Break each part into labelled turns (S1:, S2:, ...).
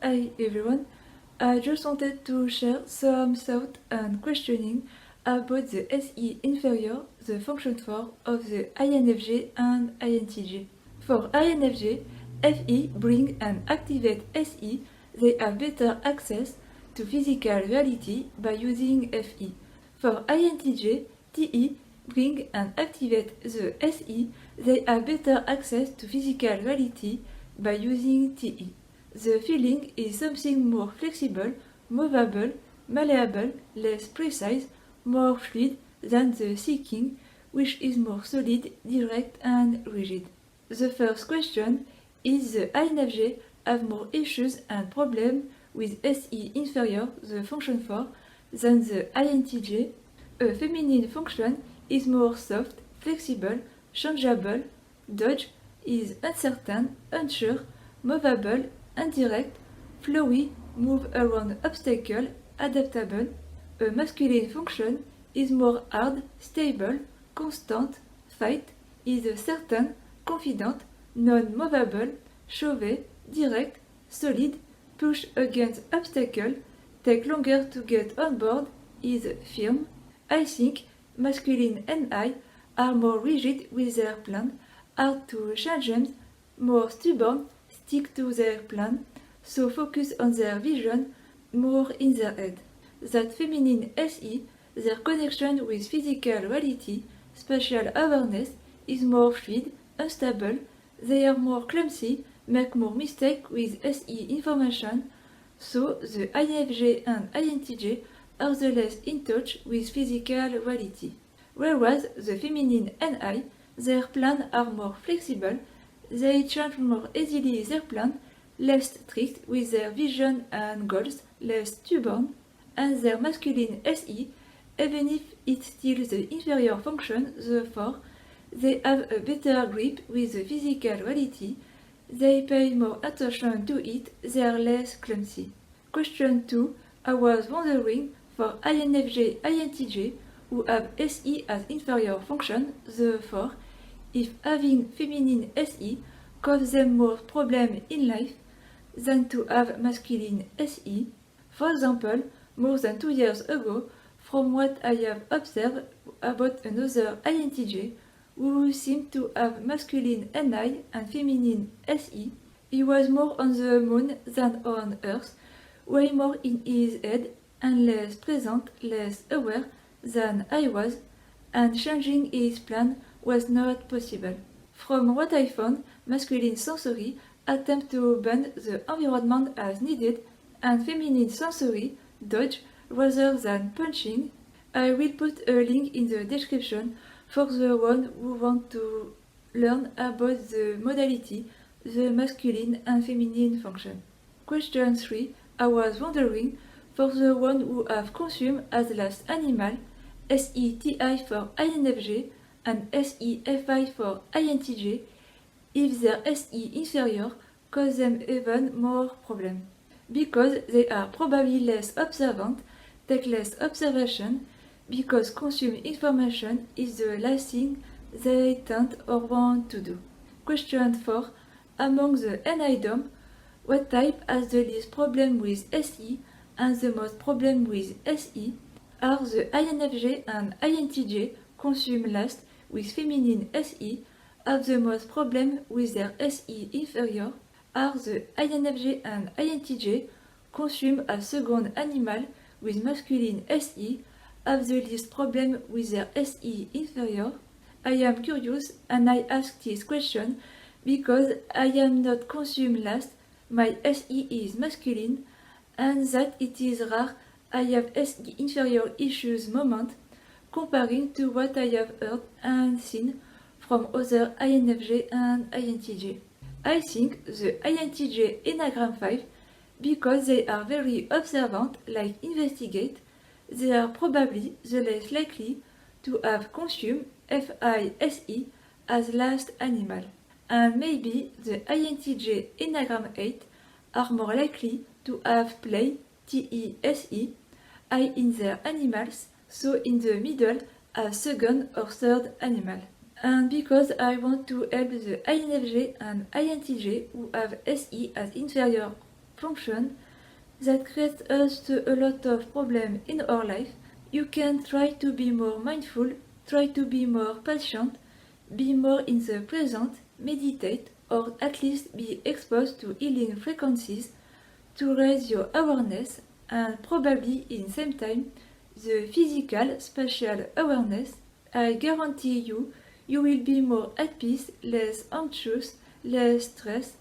S1: Hi everyone, I just wanted to share some thought and questioning about the SE inferior, the function for of the INFJ and INTJ. For INFJ, FE bring and activate SE, they have better access to physical reality by using FE. For INTJ, TE bring and activate the SE, they have better access to physical reality by using TE. The feeling is something more flexible, movable, malleable, less precise, more fluid than the seeking, which is more solid, direct and rigid. The first question is the INFJ have more issues and problems with SE inferior, the function for, than the INTJ. A feminine function is more soft, flexible, changeable, dodge is uncertain, unsure, movable, indirect, flowy, move around obstacle, adaptable. A masculine function is more hard, stable, constant, fight, is certain, confident, non-movable, chauvet, direct, solid, push against obstacle, take longer to get on board, is firm. I think masculine and I are more rigid with their plan, hard to change them, more stubborn, stick to their plan, so focus on their vision, more in their head. That feminine SE, their connection with physical reality, spatial awareness, is more fluid, unstable, they are more clumsy, make more mistakes with SE information, so the INFJ and INTJ are the less in touch with physical reality. Whereas the feminine NI, their plans are more flexible, they change more easily their plan, less strict with their vision and goals, less stubborn, and their masculine SE, even if it's still the inferior function, the 4, they have a better grip with the physical reality, they pay more attention to it, they are less clumsy. Question 2. I was wondering for INFJ, INTJ, who have SE as inferior function, the 4, if having feminine SE causes them more problems in life than to have masculine SE. For example, more than 2 years ago, from what I have observed about another INTJ who seemed to have masculine NI and feminine SE, he was more on the moon than on Earth, way more in his head and less present, less aware than I was, and changing his plan was not possible. From what I found, masculine sensory attempt to bend the environment as needed, and feminine sensory dodge rather than punching. I will put a link in the description for the one who want to learn about the modality, the masculine and feminine function. Question 3. I was wondering, for the one who have consumed as last animal, SETI for INFJ and SEFI for INTJ, if their SE inferior cause them even more problem. Because they are probably less observant, take less observation, because consume information is the last thing they tend or want to do. Question 4. Among the NIDOM, what type has the least problem with SE and the most problem with SE? Are the INFJ and INTJ consume last with feminine SE, have the most problem with their SE inferior? Are the INFJ and INTJ consume as second animal with masculine SE, have the least problem with their SE inferior? I am curious and I ask this question because I am not consumed last, my SE is masculine, and that it is rare I have SE inferior issues moment comparing to what I have heard and seen from other INFJ and INTJ. I think the INTJ Enneagram 5, because they are very observant, like investigate, they are probably the less likely to have consumed FISE as last animal. And maybe the INTJ Enneagram 8 are more likely to have play TESE I in their animals, so in the middle as second or third animal. And because I want to help the INFJ and INTJ who have SE as inferior function that creates us a lot of problems in our life. You can try to be more mindful, try to be more patient, be more in the present, meditate, or at least be exposed to healing frequencies to raise your awareness and probably in same time the physical spatial awareness. I guarantee you will be more at peace, less anxious, less stressed,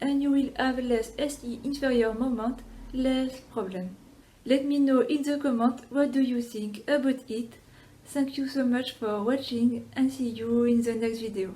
S1: and you will have less SE inferior moment, less problem. Let me know in the comment what do you think about it. Thank you so much for watching and see you in the next video.